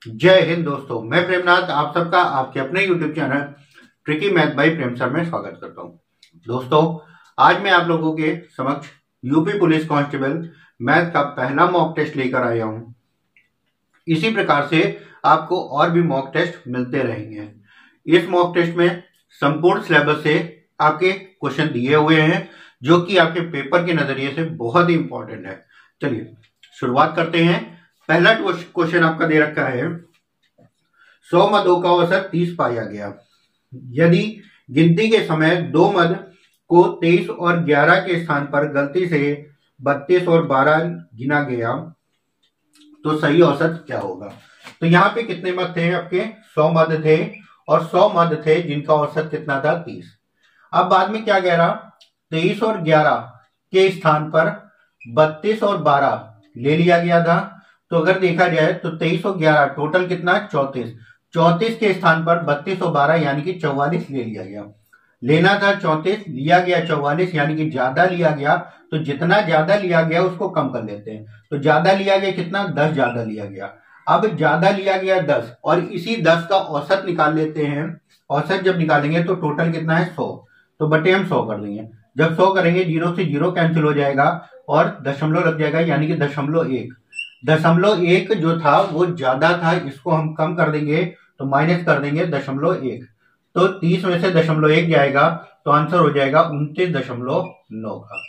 जय हिंद दोस्तों, मैं प्रेमनाथ आप सबका आपके अपने YouTube channel tricky math by Prem sir में स्वागत करता हूं। दोस्तों, आज मैं आप लोगों के समक्ष यूपी पुलिस कांस्टेबल मैथ का पहला मॉक टेस्ट लेकर आया हूं। इसी प्रकार से आपको और भी मॉक टेस्ट मिलते रहेंगे। इस मॉक टेस्ट में संपूर्ण सिलेबस से आपके क्वेश्चन दिए हुए हैं, जो कि आपके पेपर के नजरिए से बहुत ही इंपॉर्टेंट है। चलिए शुरुआत करते हैं। पहला क्वेश्चन आपका दे रखा है, 100 मदों का औसत 30 पाया गया। यदि गिनती के समय दो मद को 23 और 11 के स्थान पर गलती से 32 और 12 गिना गया तो सही औसत क्या होगा। तो यहाँ पे कितने मद थे आपके? 100 मद थे और 100 मद थे जिनका औसत कितना था? 30। अब बाद में क्या कह रहा, 23 और 11 के स्थान पर 32 और 12 ले लिया गया था। तो अगर देखा जाए तो 23 और 11 टोटल कितना? 34। 34 के स्थान पर 32 और 12 यानी कि 44 ले लिया गया। लेना था 34, लिया गया 44 यानी कि ज्यादा लिया गया। तो जितना ज्यादा लिया गया उसको कम कर लेते हैं। तो ज्यादा लिया गया कितना? 10 ज्यादा लिया गया। अब ज्यादा लिया गया 10 और इसी 10 का औसत निकाल लेते हैं। औसत जब निकालेंगे तो टोटल कितना है? 100। तो बटे हम 100 कर देंगे। जब 100 करेंगे 0 से 0 कैंसिल हो जाएगा और दशमलव लग जाएगा यानी कि 0.1। 0.1 जो था वो ज्यादा था, इसको हम कम कर देंगे तो माइनस कर देंगे 0.1। तो 30 में से 0.1 जाएगा तो आंसर हो जाएगा 29.9 का,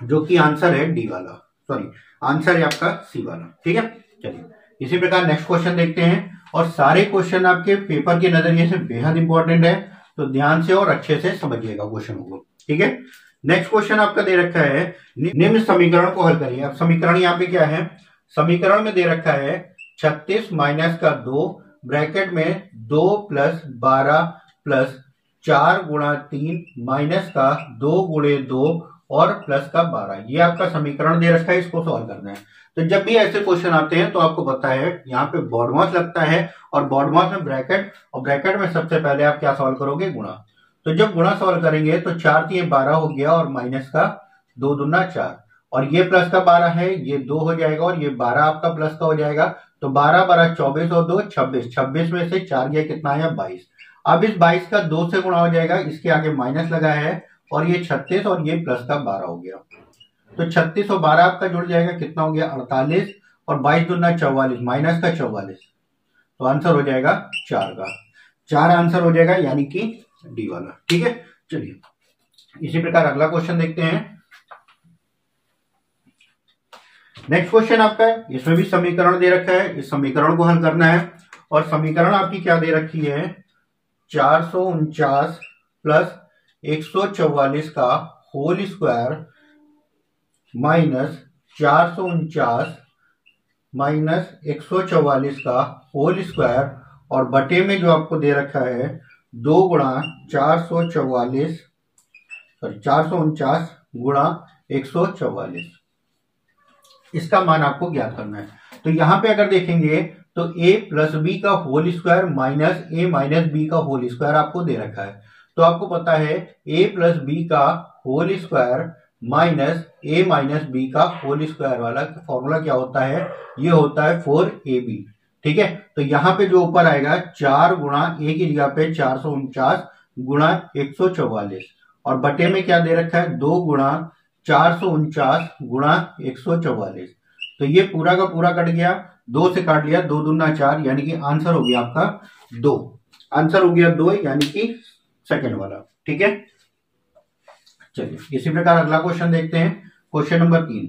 जो कि आंसर है डी वाला। सॉरी, आंसर है आपका सी वाला। ठीक है, चलिए इसी प्रकार नेक्स्ट क्वेश्चन देखते हैं। और सारे क्वेश्चन आपके पेपर के नजरिए से बेहद इंपॉर्टेंट है, तो ध्यान से और अच्छे से समझिएगा क्वेश्चनों को। ठीक है, नेक्स्ट क्वेश्चन आपका दे रखा है, निम्न समीकरण को हल करिए। अब समीकरण यहाँ पे क्या है? समीकरण में दे रखा है 36 माइनस का 2 ब्रैकेट में 2 प्लस 12 प्लस 4 गुणा 3 माइनस का 2 गुणे 2 और प्लस का 12। ये आपका समीकरण दे रखा है, इसको सॉल्व करना है। तो जब भी ऐसे क्वेश्चन आते हैं तो आपको पता है यहाँ पे बॉडमास लगता है और बॉडमास में ब्रैकेट, और ब्रैकेट में सबसे पहले आप क्या सॉल्व करोगे? गुणा। तो जब गुणा सॉल्व करेंगे तो 4 3 12 हो गया और माइनस का 2 दूना 4 और ये प्लस का 12 है, ये 2 हो जाएगा और ये 12 आपका प्लस का हो जाएगा। तो 12 12 24 और 2 26। 26 में से 4 गया कितना आया? 22। अब इस 22 का 2 से गुणा हो जाएगा, इसके आगे माइनस लगा है और ये 36 और ये प्लस का 12 हो गया। तो 36 और 12 आपका जुड़ जाएगा, कितना हो गया? 48 और 22 दूना 44 माइनस का 44। तो आंसर हो जाएगा 4 का। 4 आंसर हो जाएगा यानी कि डी वाला। ठीक है, चलिए इसी प्रकार अगला क्वेश्चन देखते हैं। नेक्स्ट क्वेश्चन आपका है, इसमें भी समीकरण दे रखा है, इस समीकरण को हल करना है। और समीकरण आपकी क्या दे रखी है? 449 प्लस 144 का होल स्क्वायर माइनस 449 माइनस 144 का होल स्क्वायर और बटे में जो आपको दे रखा है 2 गुणा 449 गुणा 144, इसका मान आपको ज्ञात करना है। तो यहां पे अगर देखेंगे तो a प्लस बी का whole square minus a minus b का होल स्क्वायर आपको दे रखा है। तो आपको पता है a प्लस बी का whole square minus a minus b का होल स्क्वायर वाला फॉर्मूला क्या होता है? ये होता है 4ab। ठीक है, तो यहाँ पे जो ऊपर आएगा 4 गुणा a की जगह पे 449 गुणा 144 और बटे में क्या दे रखा है? 2 गुणा 449 गुणा 144। तो ये पूरा का पूरा कट गया, 2 से काट लिया, 2 दूना 4 यानी कि आंसर हो गया आपका 2। आंसर हो गया 2 यानी कि सेकंड वाला। ठीक है, चलिए इसी प्रकार अगला क्वेश्चन देखते हैं। Question number 3।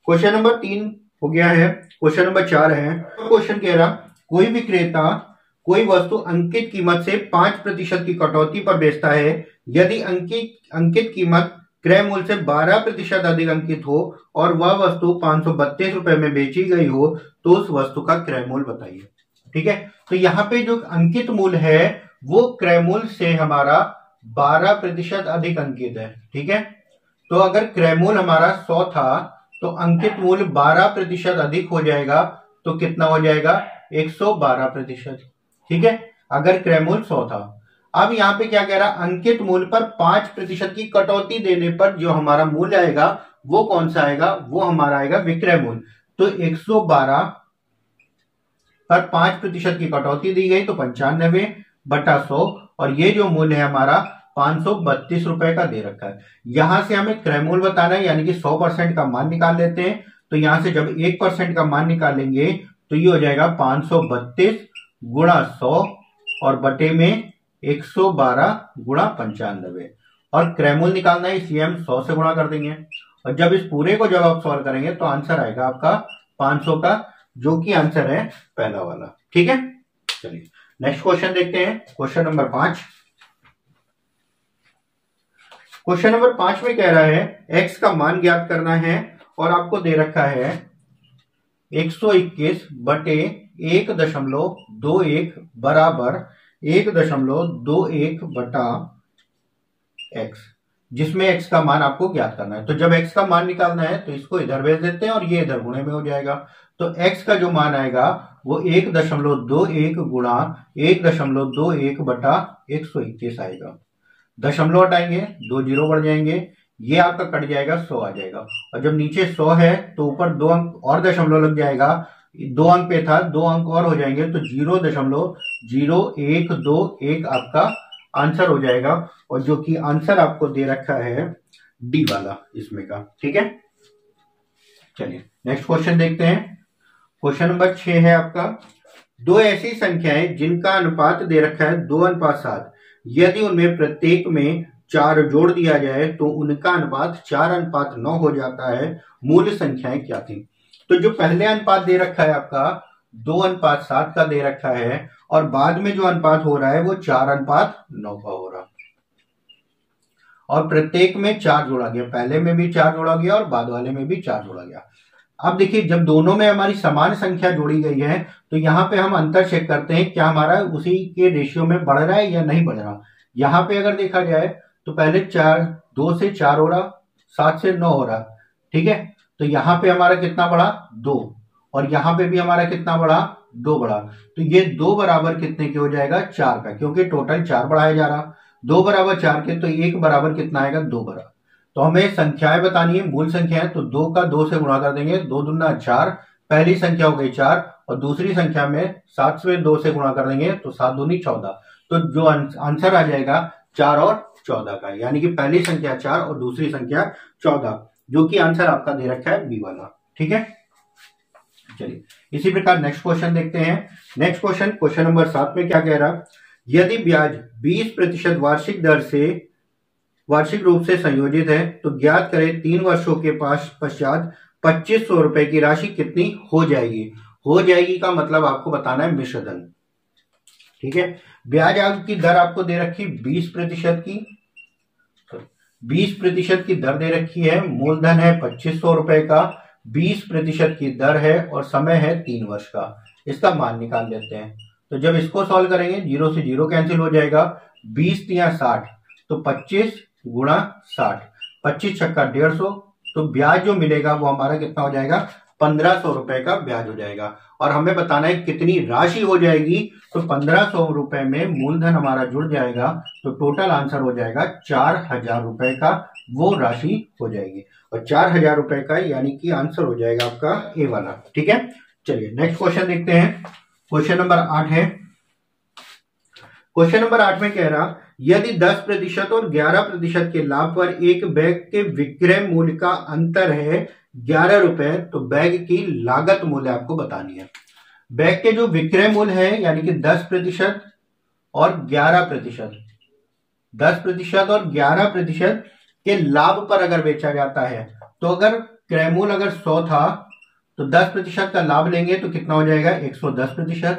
क्वेश्चन नंबर 3 हो गया है। क्वेश्चन नंबर 4 है। क्वेश्चन कह रहा, कोई विक्रेता कोई वस्तु अंकित कीमत से 5% की कटौती पर बेचता है। यदि अंकित कीमत क्रय मूल्य से 12% अधिक अंकित हो और वह वस्तु 532 रुपए में बेची गई हो तो उस वस्तु का क्रय मूल्य बताइए। ठीक है, तो यहाँ पे जो अंकित मूल्य है वो क्रय मूल्य से हमारा 12% अधिक अंकित है। ठीक है, तो अगर क्रय मूल्य हमारा 100 था तो अंकित मूल्य 12% अधिक हो जाएगा, तो कितना हो जाएगा? 112%। ठीक है, अगर क्रय मूल्य 100 था। अब यहाँ पे क्या कह रहा? अंकित मूल्य पर 5% की कटौती देने पर जो हमारा मूल्य आएगा वो कौन सा आएगा? वो हमारा आएगा विक्रय मूल्य। तो 112 पर 5% की कटौती दी गई तो 95/100, और ये जो मूल्य है हमारा 532 रुपए का दे रखा है। यहां से हमें क्रय मूल्य बताना है, यानी कि 100% का मान निकाल लेते हैं। तो यहां से जब 1% का मान निकालेंगे तो ये हो जाएगा 532 गुणा 100 और बटे में 112 गुणा 95, और क्रय मूल्य निकालना है इसलिए हम 100 से गुणा कर देंगे। और जब इस पूरे को जब आप सॉल्व करेंगे तो आंसर आएगा आपका 500 का, जो कि आंसर है पहला वाला। ठीक है, चलिए नेक्स्ट क्वेश्चन देखते हैं। Question number 5। क्वेश्चन नंबर 5 में कह रहा है x का मान ज्ञात करना है और आपको दे रखा है 121 बटे 1.21 बराबर 1.21 बटा x, जिसमें x का मान आपको ज्ञात करना है। तो जब x का मान निकालना है तो इसको इधर भेज देते हैं और ये इधर गुणे में हो जाएगा। तो x का जो मान आएगा वो 1.21 गुणा 1.21 बटा 121 आएगा। दशमलव हटाएंगे, 2 जीरो बढ़ जाएंगे, ये आपका कट जाएगा, 100 आ जाएगा। और जब नीचे 100 है तो ऊपर 2 अंक और दशमलव लग जाएगा, 2 अंक पे था, 2 अंक और हो जाएंगे तो 0.0121 आपका आंसर हो जाएगा। और जो कि आंसर आपको दे रखा है डी वाला इसमें का। ठीक है, चलिए नेक्स्ट क्वेश्चन देखते हैं। क्वेश्चन नंबर 6 है आपका, दो ऐसी संख्याएं जिनका अनुपात दे रखा है 2:7, यदि उनमें प्रत्येक में 4 जोड़ दिया जाए तो उनका अनुपात 4:9 हो जाता है, मूल संख्याएं क्या थी। तो जो पहले अनुपात दे रखा है आपका 2:7 का दे रखा है, और बाद में जो अनुपात हो रहा है वो 4:9 का हो रहा, और प्रत्येक में 4 जोड़ा गया, पहले में भी 4 जोड़ा गया और बाद वाले में भी 4 जोड़ा गया। अब देखिए जब दोनों में हमारी समान संख्या जोड़ी गई है तो यहाँ पे हम अंतर चेक करते हैं क्या हमारा उसी के रेशियो में बढ़ रहा है या नहीं बढ़ रहा। यहाँ पे अगर देखा जाए तो पहले 2 से 4 हो रहा, 7 से 9 हो रहा। ठीक है, तो यहाँ पे हमारा कितना बढ़ा, 2, और यहाँ पे भी हमारा कितना बढ़ा, 2 बढ़ा। तो ये 2 बराबर कितने के हो जाएगा, 4 का, क्योंकि टोटल 4 बढ़ाया जा रहा। 2 बराबर 4 के, तो 1 बराबर कितना आएगा, 2 बराबर। तो हमें संख्याएं बतानी है, मूल संख्या है, तो 2 का 2 से गुणा कर देंगे, 2 दूना 4, पहली संख्या हो गई 4, और दूसरी संख्या में 7 से 2 से गुणा कर देंगे तो 7 दूनी 14। तो जो आंसर आ जाएगा 4 और 14 का, यानी कि पहली संख्या 4 और दूसरी संख्या 14, जो कि आंसर आपका दे रखा है बी वाला। ठीक है, चलिए इसी प्रकार नेक्स्ट क्वेश्चन देखते हैं। नेक्स्ट क्वेश्चन, क्वेश्चन नंबर 7 में क्या कह रहा, यदि ब्याज 20% वार्षिक रूप से संयोजित है तो ज्ञात करें 3 वर्षों के पश्चात 2500 रुपए की राशि कितनी हो जाएगी। हो जाएगी का मतलब आपको बताना है मिश्र धन। ठीक है, ब्याज की दर आपको दे रखी 20% की, 20% की दर दे रखी है, मूलधन है 2500 रुपए का, 20% की दर है और समय है 3 वर्ष का। इसका मान निकाल लेते हैं। तो जब इसको सॉल्व करेंगे 0 से 0 कैंसिल हो जाएगा, 20 या 60, तो 25 गुणा 60, 25 छक्का 150, तो ब्याज जो मिलेगा वो हमारा कितना हो जाएगा, 1500 रुपए का ब्याज हो जाएगा। और हमें बताना है कितनी राशि हो जाएगी, तो 1500 रुपए में मूलधन हमारा जुड़ जाएगा, तो टोटल आंसर हो जाएगा 4000 रुपए का, वो राशि हो जाएगी। और 4000 रुपए का यानी कि आंसर हो जाएगा आपका ए वाला। ठीक है, चलिए नेक्स्ट क्वेश्चन देखते हैं। क्वेश्चन नंबर 8 है। क्वेश्चन नंबर 8 में कह रहा, यदि 10% और 11% के लाभ पर एक बैग के विक्रय मूल्य का अंतर है 11 रुपए, तो बैग की लागत मूल्य आपको बतानी है। बैग के जो विक्रय मूल्य है यानी कि 10% और 11%, 10% और 11% के लाभ पर अगर बेचा जाता है, तो अगर क्रय मूल्य अगर 100 था तो 10% का लाभ लेंगे तो कितना हो जाएगा, 110%,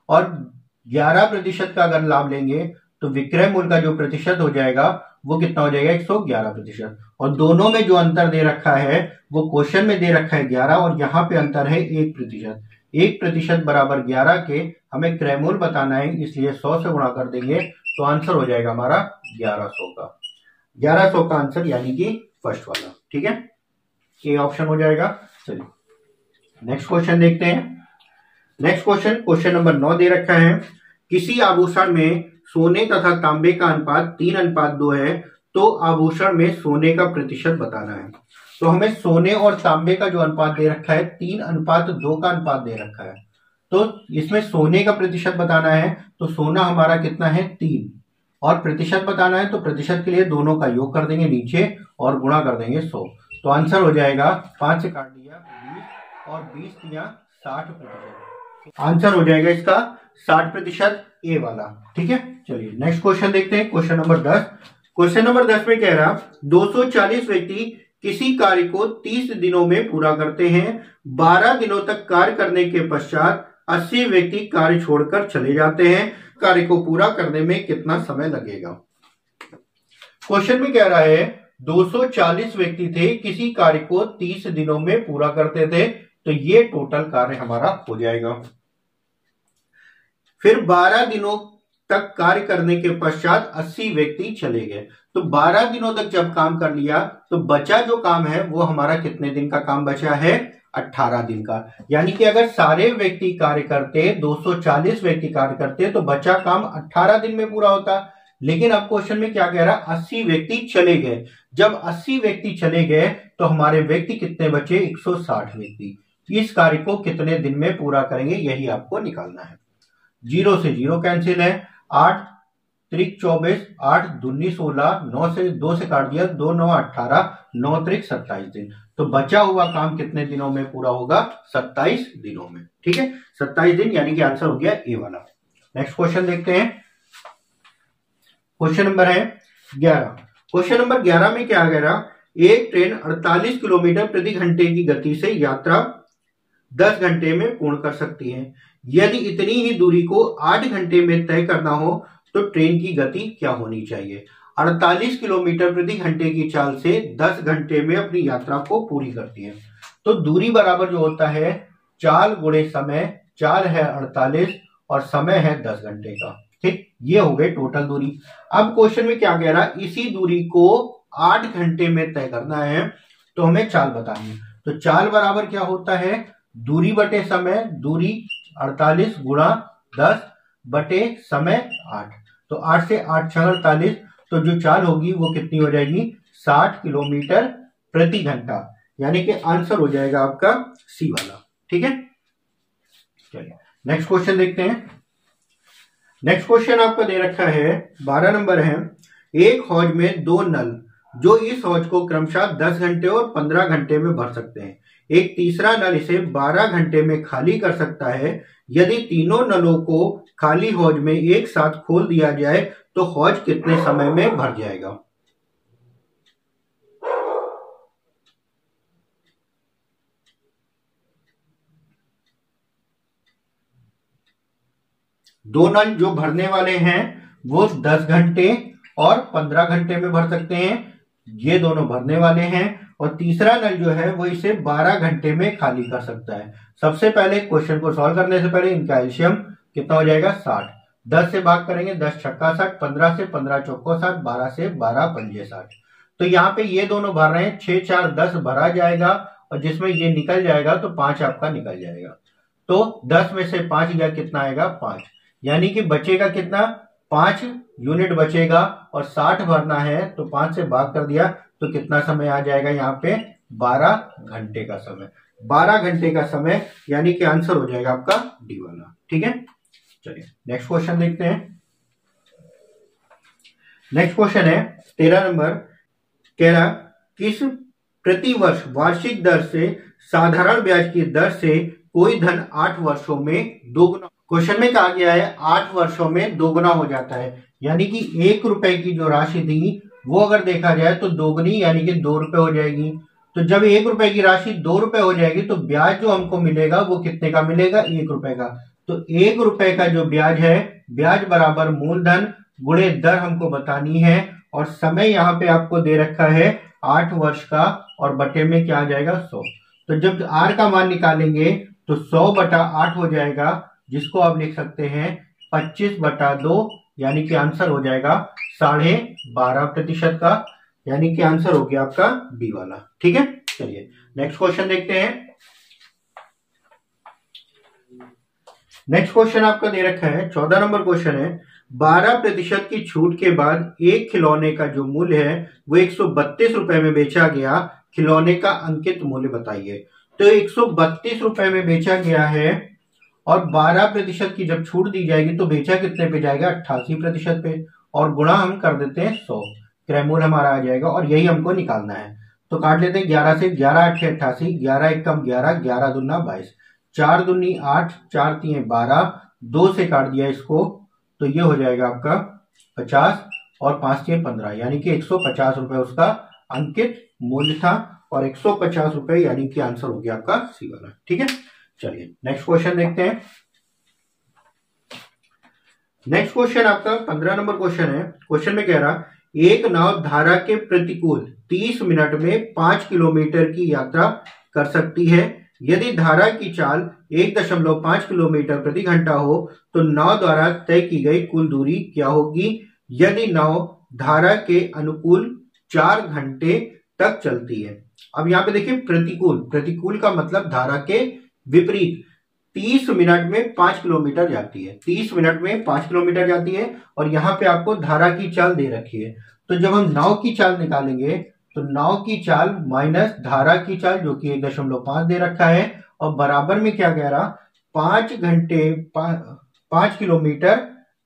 और 11% का अगर लाभ लेंगे तो विक्रय मूल्य का जो प्रतिशत हो जाएगा वो कितना हो जाएगा, 111%। और दोनों में जो अंतर दे रखा है वो क्वेश्चन में दे रखा है 11, और यहाँ पे अंतर है 1%। 1% बराबर 11 के हमें क्रय मूल्य बताना है, इसलिए 100 से गुणा कर देंगे तो आंसर हो जाएगा हमारा 1100 का। 1100 का आंसर यानी कि फर्स्ट वाला। ठीक है, ये ऑप्शन हो जाएगा। चलिए नेक्स्ट क्वेश्चन देखते हैं। नेक्स्ट क्वेश्चन, क्वेश्चन नंबर 9 दे रखा है, किसी आभूषण में सोने तथा तांबे का अनुपात 3:2 है, तो आभूषण में सोने का प्रतिशत बताना है। तो हमें सोने और तांबे का जो अनुपात दे रखा है 3:2 का अनुपात दे रखा है। तो इसमें सोने का प्रतिशत बताना है, तो सोना हमारा कितना है 3, और प्रतिशत बताना है तो प्रतिशत के लिए दोनों का योग कर देंगे नीचे और गुणा कर देंगे 100। तो आंसर हो जाएगा 5 से काट दिया 20 और 20 दिया 60%। आंसर हो जाएगा इसका 60% ए वाला। ठीक है, चलिए नेक्स्ट क्वेश्चन देखते हैं। Question number 10। क्वेश्चन नंबर 10 में कह रहा 240 व्यक्ति किसी कार्य को 30 दिनों में पूरा करते हैं। 12 दिनों तक कार्य करने के पश्चात 80 व्यक्ति कार्य छोड़कर चले जाते हैं। कार्य को पूरा करने में कितना समय लगेगा? क्वेश्चन में कह रहा है 240 व्यक्ति थे, किसी कार्य को 30 दिनों में पूरा करते थे, तो ये टोटल कार्य हमारा हो जाएगा। फिर 12 दिनों तक कार्य करने के पश्चात 80 व्यक्ति चले गए। तो 12 दिनों तक जब काम कर लिया तो बचा जो काम है वो हमारा कितने दिन का काम बचा है? 18 दिन का। यानी कि अगर सारे व्यक्ति कार्य करते, 240 व्यक्ति कार्य करते, तो बचा काम 18 दिन में पूरा होता। लेकिन अब क्वेश्चन में क्या कह रहा? 80 व्यक्ति चले गए। जब 80 व्यक्ति चले गए तो हमारे व्यक्ति कितने बचे? 160 व्यक्ति। इस कार्य को कितने दिन में पूरा करेंगे, यही आपको निकालना है। 0 से 0 कैंसिल है, 8 त्रिक 24, 8 दूनी 16, 9 से 2 से काट दिया, 2 9 18, 9 त्रिक 27 दिन। तो बचा हुआ काम कितने दिनों में पूरा होगा? 27 दिनों में। ठीक है, 27 दिन, यानी कि आंसर हो गया ए वाला। नेक्स्ट क्वेश्चन देखते हैं। क्वेश्चन नंबर है 11। क्वेश्चन नंबर 11 में क्या कह रहा? एक ट्रेन 48 किलोमीटर प्रति घंटे की गति से यात्रा 10 घंटे में पूर्ण कर सकती है। यदि इतनी ही दूरी को 8 घंटे में तय करना हो तो ट्रेन की गति क्या होनी चाहिए? 48 किलोमीटर प्रति घंटे की चाल से 10 घंटे में अपनी यात्रा को पूरी करती है। तो दूरी बराबर जो होता है चाल गुणे समय। चाल है 48 और समय है 10 घंटे का। ठीक, ये हो गए टोटल दूरी। अब क्वेश्चन में क्या कह रहा है? इसी दूरी को 8 घंटे में तय करना है, तो हमें चाल बतानी है। तो चाल बराबर क्या होता है? दूरी बटे समय। दूरी 48 गुणा 10 बटे समय 8। तो 8 से 8 6 48, तो जो चाल होगी वो कितनी हो जाएगी? 60 किलोमीटर प्रति घंटा। यानी कि आंसर हो जाएगा आपका सी वाला। ठीक है, चलिए नेक्स्ट क्वेश्चन देखते हैं। नेक्स्ट क्वेश्चन आपका दे रखा है 12 नंबर है। एक हौज में 2 नल जो इस हौज को क्रमशः 10 घंटे और 15 घंटे में भर सकते हैं। एक तीसरा नल इसे 12 घंटे में खाली कर सकता है। यदि तीनों नलों को खाली हौज में एक साथ खोल दिया जाए तो हौज कितने समय में भर जाएगा? दो नल जो भरने वाले हैं वो 10 घंटे और 15 घंटे में भर सकते हैं, ये दोनों भरने वाले हैं। और तीसरा नल जो है वो इसे 12 घंटे में खाली कर सकता है। सबसे पहले क्वेश्चन को सॉल्व करने से पहले इनका एलसीएम कितना हो जाएगा? 60। 10 से भाग करेंगे, 10 छक्का 60, 15 से 15 चौको 60, 12 से 12 पंजे 60। तो यहाँ पे ये दोनों भर रहे हैं, 6 4 10 भरा जाएगा और जिसमें ये निकल जाएगा तो 5 आपका निकल जाएगा। तो 10 में से 5 गया, कितना आएगा? 5। यानी कि बचेगा कितना? 5 यूनिट बचेगा और 60 भरना है, तो 5 से भाग कर दिया तो कितना समय आ जाएगा यहाँ पे? 12 घंटे का समय। 12 घंटे का समय, यानी कि आंसर हो जाएगा आपका डी वाला। ठीक है, चलिए नेक्स्ट क्वेश्चन देखते हैं। नेक्स्ट क्वेश्चन है 13 नंबर। कह रहा किस प्रति वर्ष वार्षिक दर से साधारण ब्याज की दर से कोई धन 8 वर्षों में दोगुना। क्वेश्चन में कहा गया है 8 वर्षों में दोगुना हो जाता है। यानी कि 1 रुपए की जो राशि थी वो अगर देखा जाए तो दोगुनी, यानी कि 2 रुपए हो जाएगी। तो जब 1 रुपए की राशि 2 रुपए हो जाएगी तो ब्याज जो हमको मिलेगा वो कितने का मिलेगा? 1 रुपए का। तो 1 रुपए का जो ब्याज है, ब्याज बराबर मूलधन गुणे दर हमको बतानी है। और समय यहाँ पे आपको दे रखा है 8 वर्ष का और बटे में क्या आ जाएगा? 100। तो जब आर का मान निकालेंगे तो 100 बटा 8 हो जाएगा, जिसको आप लिख सकते हैं 25 बटा 2, यानी कि आंसर हो जाएगा 12.5% का। यानी कि आंसर हो गया आपका बी वाला। ठीक है, चलिए नेक्स्ट क्वेश्चन देखते हैं। नेक्स्ट क्वेश्चन आपका दे रखा है 14 नंबर क्वेश्चन है। 12% की छूट के बाद एक खिलौने का जो मूल्य है वो 132 रुपए में बेचा गया। खिलौने का अंकित मूल्य बताइए। तो 132 रुपए में बेचा गया है और 12% की जब छूट दी जाएगी तो बेचा कितने पे जाएगा, 88% पे, और गुणा हम कर देते हैं 100, क्रयमूल्य हमारा आ जाएगा और यही हमको निकालना है। तो काट लेते हैं 11 से, 11 8 88, 11 1 कम 11, 11 दूना 22, 4 दूनी 8, 4 3 12, 2 से काट दिया इसको तो ये हो जाएगा आपका 50 और 5 6 15, यानी कि 150 रुपए उसका अंकित मूल्य था और 150 रुपए यानी कि आंसर हो गया आपका सी वाला। ठीक है, चलिए नेक्स्ट क्वेश्चन देखते हैं। नेक्स्ट क्वेश्चन आपका 15 नंबर क्वेश्चन है। क्वेश्चन में कह रहा एक नाव धारा के प्रतिकूल 30 मिनट में 5 किलोमीटर की यात्रा कर सकती है। यदि धारा की चाल 1.5 किलोमीटर प्रति घंटा हो तो नाव द्वारा तय की गई कुल दूरी क्या होगी यदि नाव धारा के अनुकूल 4 घंटे तक चलती है। अब यहाँ पे देखिए प्रतिकूल, प्रतिकूल का मतलब धारा के विपरीत 30 मिनट में 5 किलोमीटर जाती है, 30 मिनट में 5 किलोमीटर जाती है और यहाँ पे आपको धारा की चाल दे रखी है। तो जब हम नाव की चाल निकालेंगे तो नाव की चाल माइनस धारा की चाल जो कि 1.5 दे रखा है और बराबर में क्या कह रहा 5 घंटे 5 किलोमीटर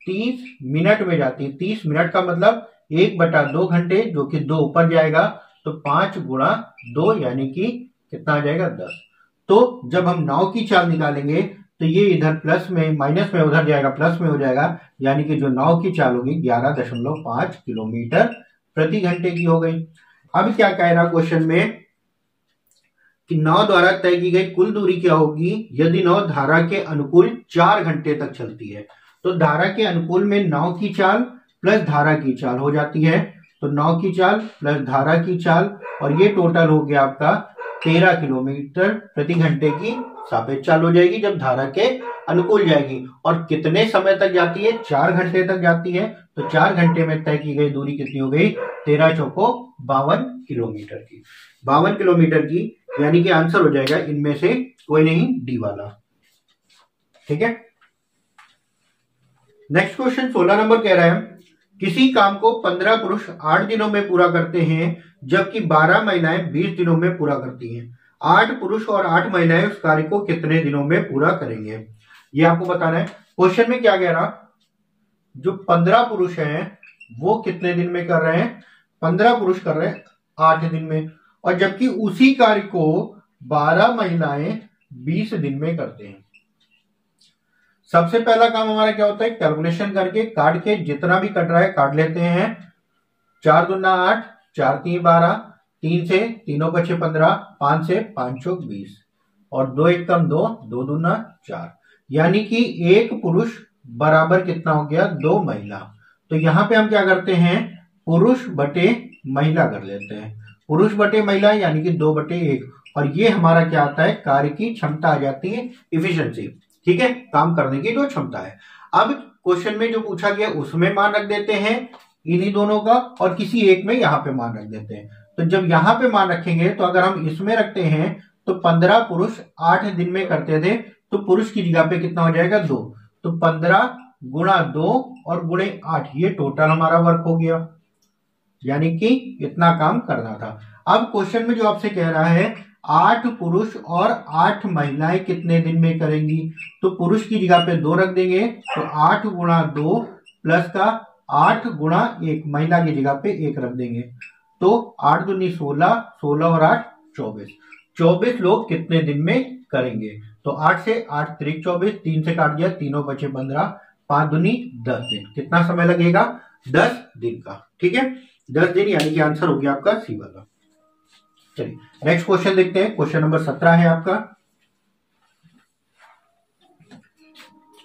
30 मिनट में जाती है। 30 मिनट का मतलब 1/2 घंटे जो कि 2 ऊपर जाएगा तो 5 गुणा 2 यानी कि कितना आ जाएगा 10। तो जब हम नाव की चाल निकालेंगे तो ये इधर प्लस में माइनस में उधर जाएगा प्लस में हो जाएगा, यानी कि जो नाव की चाल होगी 11.5 किलोमीटर प्रति घंटे की हो गई। अब क्या कह रहा क्वेश्चन में कि नाव द्वारा तय की गई कुल दूरी क्या होगी यदि नाव धारा के अनुकूल 4 घंटे तक चलती है। तो धारा के अनुकूल में नाव की चाल प्लस धारा की चाल हो जाती है, तो नाव की चाल प्लस धारा की चाल और ये टोटल हो गया आपका 13 किलोमीटर प्रति घंटे की सापेक्ष चाल हो जाएगी जब धारा के अनुकूल जाएगी। और कितने समय तक जाती है, 4 घंटे तक जाती है। तो 4 घंटे में तय की गई दूरी कितनी हो गई, 13 चौको 52 किलोमीटर की, 52 किलोमीटर की, यानी कि आंसर हो जाएगा इनमें से कोई नहीं, डी वाला। ठीक है, नेक्स्ट क्वेश्चन 16 नंबर कह रहा है किसी काम को 15 पुरुष 8 दिनों में पूरा करते हैं जबकि 12 महिलाएं 20 दिनों में पूरा करती हैं। 8 पुरुष और 8 महिलाएं उस कार्य को कितने दिनों में पूरा करेंगे, ये आपको बताना है। क्वेश्चन में क्या कह रहा, जो 15 पुरुष हैं वो कितने दिन में कर रहे हैं, 15 पुरुष कर रहे हैं 8 दिन में, और जबकि उसी कार्य को 12 महिलाएं 20 दिन में करते हैं। सबसे पहला काम हमारा क्या होता है, कैलकुलेशन करके काट के जितना भी कट रहा है काट लेते हैं। 4 दूना 8, 4 3 12, 3 से 3 5 15, 5 से 5 चौक 20 और 2 1 कम 2, 2 दूना 4, यानी कि 1 पुरुष बराबर कितना हो गया 2 महिला। तो यहाँ पे हम क्या करते हैं, पुरुष बटे महिला कर लेते हैं, पुरुष बटे महिला यानी कि 2/1, और ये हमारा क्या आता है, कार्य की क्षमता आ जाती है, इफिशिएंसी। ठीक है, काम करने की जो क्षमता है। अब क्वेश्चन में जो पूछा गया उसमें मान रख देते हैं इन्हीं दोनों का, और किसी एक में यहाँ पे मान रख देते हैं। तो जब यहाँ पे मान रखेंगे तो अगर हम इसमें रखते हैं तो 15 पुरुष 8 दिन में करते थे, तो पुरुष की जगह पे कितना हो जाएगा 2, तो 15 गुणा 2 और गुणे 8, ये टोटल हमारा वर्क हो गया, यानी कि इतना काम करना था। अब क्वेश्चन में जो आपसे कह रहा है 8 पुरुष और 8 महिलाएं कितने दिन में करेंगी, तो पुरुष की जगह पे 2 रख देंगे, तो 8 गुणा 2 प्लस का 8 गुणा 1, महिला की जगह पे 1 रख देंगे, तो 8 दूनी 16, 16 और 8 24, 24 लोग कितने दिन में करेंगे। तो 8 से 8 त्रिक 24, 3 से काट दिया, तीनों बचे 15, 5 दूनी 10 दिन, कितना समय लगेगा 10 दिन का। ठीक है, 10 दिन, यानी कि आंसर हो गया आपका सी वाला। चलिए नेक्स्ट क्वेश्चन देखते हैं, क्वेश्चन नंबर 17 है आपका।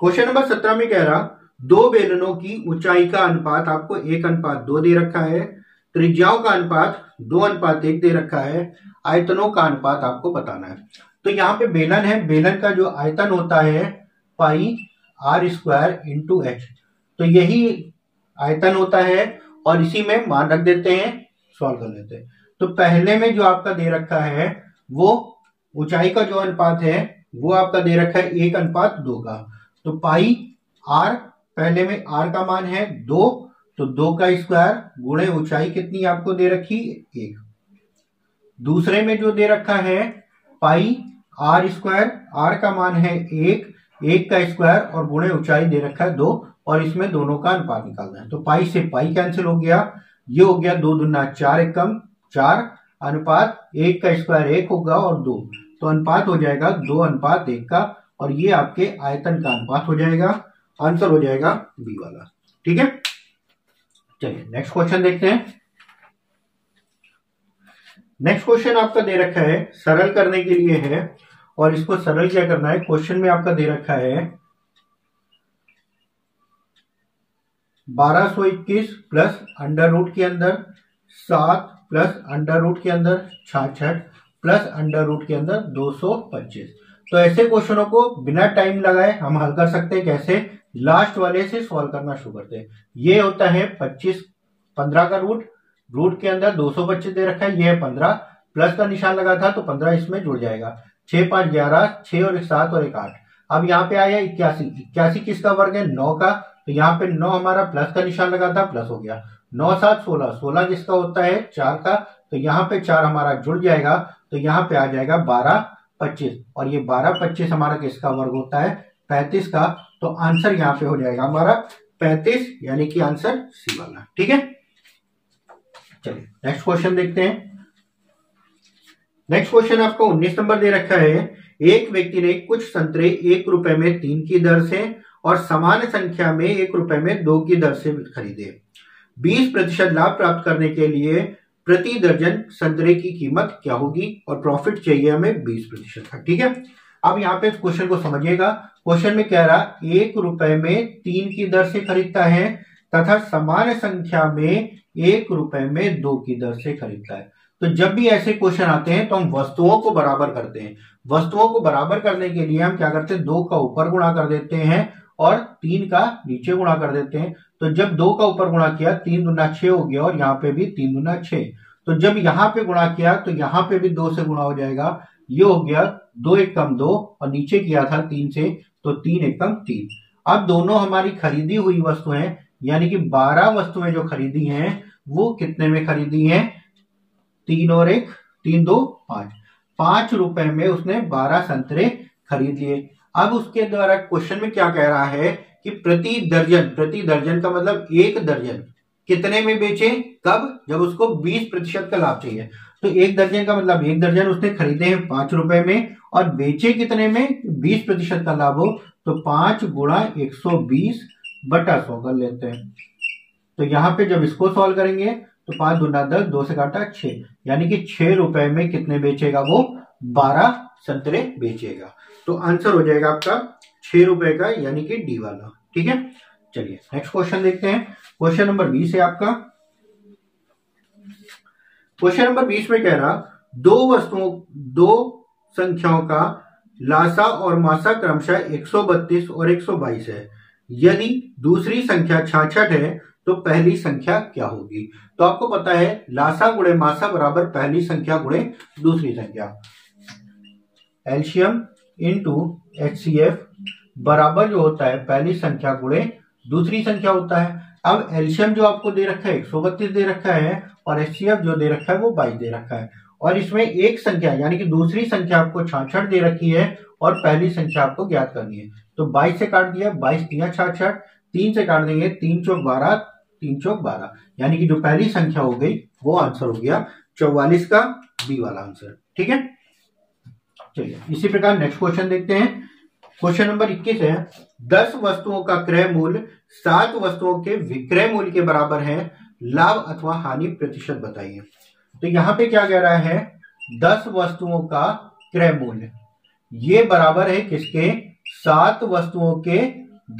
क्वेश्चन नंबर 17 में कह रहा 2 बेलनों की ऊंचाई का अनुपात आपको 1:2 दे रखा है, त्रिज्याओं का अनुपात 2:1 दे रखा है, आयतनों का अनुपात आपको बताना है। तो यहाँ पे बेलन है, बेलन का जो आयतन होता है पाई r² इंटू h, तो यही आयतन होता है और इसी में मान रख देते हैं, सॉल्व कर लेते हैं। तो पहले में जो आपका दे रखा है वो ऊंचाई का जो अनुपात है वो आपका दे रखा है 1:2 का, तो पाई r, पहले में r का मान है 2, तो 2 का स्क्वायर गुणे ऊंचाई कितनी आपको दे रखी 1। दूसरे में जो दे रखा है पाई r², r का मान है 1, 1 का स्क्वायर और गुणे ऊंचाई दे रखा है 2 और इसमें दोनों का अनुपात निकालना है। तो पाई से पाई कैंसिल हो गया, ये हो गया 2 दूना 4 एकम 4 अनुपात 1 का स्क्वायर 1 होगा और 2, तो अनुपात हो जाएगा 2:1 का और ये आपके आयतन का अनुपात हो जाएगा। आंसर हो जाएगा बी वाला। ठीक है, चलिए नेक्स्ट क्वेश्चन देखते हैं। नेक्स्ट क्वेश्चन आपका दे रखा है, सरल करने के लिए है और इसको सरल क्या करना है, क्वेश्चन में आपका दे रखा है 1221 प्लस अंडर रूट के अंदर 7 प्लस अंडर रूट के अंदर 66 प्लस अंडर रूट के अंदर 225। तो ऐसे क्वेश्चनों को बिना टाइम लगाए हम हल कर सकते हैं। कैसे, लास्ट वाले से सॉल्व करना शुरू करते हैं। ये होता है 25, 15 का रूट के अंदर 225 दे रखा है, ये है 15, प्लस का निशान लगा था तो 15 इसमें जुड़ जाएगा। 6 5 11, 6 और 1 7 और 1 8। अब यहाँ पे आया 81, 81 किसका वर्ग है, 9 का, तो यहाँ पे 9 हमारा प्लस का निशान लगा था, प्लस हो गया। 9 7 16, 16 किसका होता है, 4 का, तो यहाँ पे 4 हमारा जुड़ जाएगा, तो यहाँ पे आ जाएगा 12 25 और ये 12 25 हमारा किसका वर्ग होता है, 35 का। तो आंसर यहाँ पे हो जाएगा हमारा 35, यानी कि आंसर सी वाला। ठीक है, चलिए नेक्स्ट क्वेश्चन देखते हैं। नेक्स्ट क्वेश्चन आपको 19 नंबर दे रखा है, एक व्यक्ति ने कुछ संतरे 1 रुपए में 3 की दर से और समान संख्या में 1 रुपए में 2 की दर से खरीदे। 20% लाभ प्राप्त करने के लिए प्रति दर्जन संतरे की कीमत क्या होगी और प्रॉफिट चाहिए हमें 20% का। ठीक है, अब यहाँ पे इस क्वेश्चन को समझिएगा। क्वेश्चन में कह रहा 1 रुपए में 3 की दर से खरीदता है तथा समान संख्या में 1 रुपए में 2 की दर से खरीदता है। तो जब भी ऐसे क्वेश्चन आते हैं तो हम वस्तुओं को बराबर करते हैं। वस्तुओं को बराबर करने के लिए हम क्या करते हैं, 2 का ऊपर गुणा कर देते हैं और 3 का नीचे गुणा कर देते हैं। तो जब 2 का ऊपर गुणा किया 3 दूना 6 हो गया और यहाँ पे भी 3 दूना 6। तो जब यहाँ पे गुणा किया तो यहाँ पे भी 2 से गुणा हो जाएगा, ये हो गया 2 एकम 2 और नीचे किया था 3 से, तो 3 एकम 3। अब दोनों हमारी खरीदी हुई वस्तुएं यानी कि 12 वस्तुएं जो खरीदी हैं वो कितने में खरीदी हैं, 3 और 1 3 2 5, 5 रुपए में उसने 12 संतरे खरीद लिए। अब उसके द्वारा क्वेश्चन में क्या कह रहा है कि प्रति दर्जन का मतलब 1 दर्जन कितने में बेचे, कब, जब उसको 20% का लाभ चाहिए। तो 1 दर्जन का मतलब 1 दर्जन उसने खरीदे हैं 5 रुपए में और बेचे कितने में, 20% का लाभ हो, तो 5 गुणा 120 बटा 100 कर लेते हैं। तो यहाँ पे जब इसको सॉल्व करेंगे तो 5 दूना 10, 2 से काटा 6, यानी कि 6 रुपए में कितने बेचेगा वो, 12 संतरे बेचेगा। तो आंसर हो जाएगा आपका 6 रुपए का, यानी कि डी वाला। ठीक है, चलिए नेक्स्ट क्वेश्चन देखते हैं। क्वेश्चन नंबर 20 है आपका। क्वेश्चन नंबर 20 में कह रहा दो संख्याओं का लासा और मासा क्रमशः 132 और 122 है। यदि दूसरी संख्या 66 है तो पहली संख्या क्या होगी। तो आपको पता है लासा गुणे मासा बराबर पहली संख्या गुणे दूसरी संख्या, एलसीएम इंटू एचसीएफ बराबर जो होता है पहली संख्या गुणे दूसरी संख्या होता है। अब एलसीएम जो आपको दे रखा है 132 दे रखा है और एचसीएफ जो दे रखा है वो 22 दे रखा है और इसमें एक संख्या यानी कि दूसरी संख्या आपको 66 दे रखी है और पहली संख्या आपको ज्ञात करनी है। तो 22 से काट दिया, 22 तिया 66, 3 से काट देंगे 3 चौक 12, 3 चौक 12, यानी कि जो पहली संख्या हो गई वो आंसर हो गया 44 का, बी वाला आंसर। ठीक है, चलिए इसी प्रकार नेक्स्ट क्वेश्चन देखते हैं। क्वेश्चन नंबर 21 है 10 वस्तुओं का क्रय मूल्य 7 वस्तुओं के विक्रय मूल्य के बराबर है, लाभ अथवा हानि प्रतिशत बताइए। तो यहाँ पे क्या कह रहा है, 10 वस्तुओं का क्रय मूल्य ये बराबर है किसके, 7 वस्तुओं के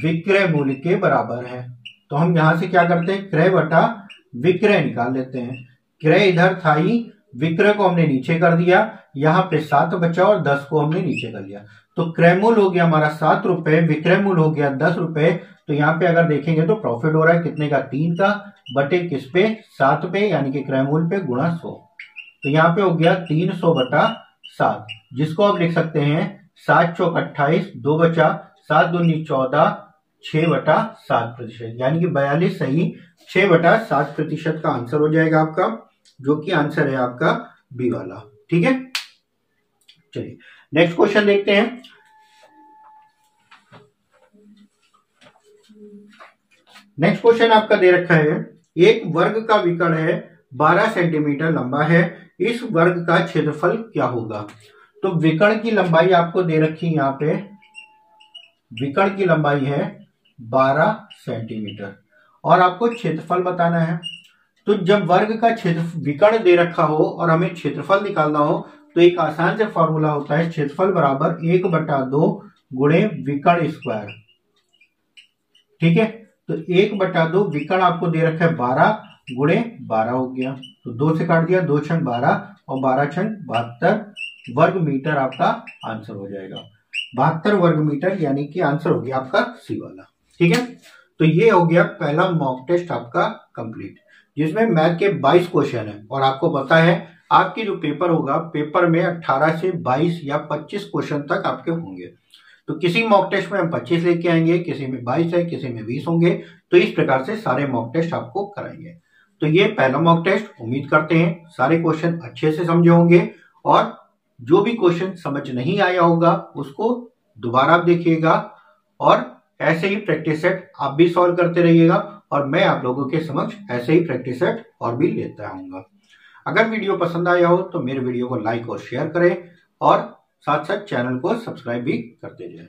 विक्रय मूल्य के बराबर है। तो हम यहां से क्या करते हैं, क्रय बटा विक्रय निकाल लेते हैं। क्रय इधर था ही, विक्रय को हमने नीचे कर दिया, यहाँ पे 7 बचा और 10 को हमने नीचे कर लिया। तो क्रय मूल्य हो गया हमारा 7 रुपए, विक्रय मूल्य हो गया 10 रुपए। तो यहाँ पे अगर देखेंगे तो प्रॉफिट हो रहा है कितने का, 3 का, बटे किस पे, 7 पे, यानी कि क्रय मूल्य पे गुणा 100। तो यहाँ पे हो गया 300 बटा 7, जिसको आप लिख सकते हैं 7 चौक 28, 2 बचा, 7 दूनी 14, 6 बटा 7%, यानी कि 42 सही 6 बटा 7% का आंसर हो जाएगा आपका, जो कि आंसर है आपका बी वाला। ठीक है, चलिए नेक्स्ट क्वेश्चन देखते हैं। नेक्स्ट क्वेश्चन आपका दे रखा है, एक वर्ग का विकर्ण है 12 सेंटीमीटर लंबा है, इस वर्ग का क्षेत्रफल क्या होगा। तो विकर्ण की लंबाई आपको दे रखी है, यहाँ पे विकर्ण की लंबाई है 12 सेंटीमीटर और आपको क्षेत्रफल बताना है। तो जब वर्ग का क्षेत्र विकर्ण दे रखा हो और हमें क्षेत्रफल निकालना हो तो एक आसान से फॉर्मूला होता है, क्षेत्रफल बराबर 1/2 गुणे विकर्ण स्क्वायर। ठीक है, तो 1/2 विकर्ण आपको दे रखा है 12 गुणे 12 हो गया, तो 2 से काट दिया, 2 छंग 12 और 12 छंग 72 वर्ग मीटर आपका आंसर हो जाएगा। 72 वर्ग मीटर यानी कि आंसर हो गया आपका सी वाला। ठीक है, तो ये हो गया पहला मॉक टेस्ट आपका कंप्लीट, जिसमें मैथ के 22 क्वेश्चन है और आपको पता है आपकी जो पेपर होगा, पेपर में 18 से 22 या 25 क्वेश्चन तक आपके होंगे। तो किसी मॉक टेस्ट में हम 25 लेके आएंगे, किसी में 22 है, किसी में 20 होंगे, तो इस प्रकार से सारे मॉक टेस्ट आपको कराएंगे। तो ये पहला मॉक टेस्ट, उम्मीद करते हैं सारे क्वेश्चन अच्छे से समझे होंगे और जो भी क्वेश्चन समझ नहीं आया होगा उसको दोबारा आप देखिएगा और ऐसे ही प्रैक्टिस सेट आप भी सॉल्व करते रहिएगा और मैं आप लोगों के समक्ष ऐसे ही प्रैक्टिस सेट और भी लेता रहूंगा। अगर वीडियो पसंद आया हो तो मेरे वीडियो को लाइक और शेयर करें और साथ साथ चैनल को सब्सक्राइब भी करते जाएं।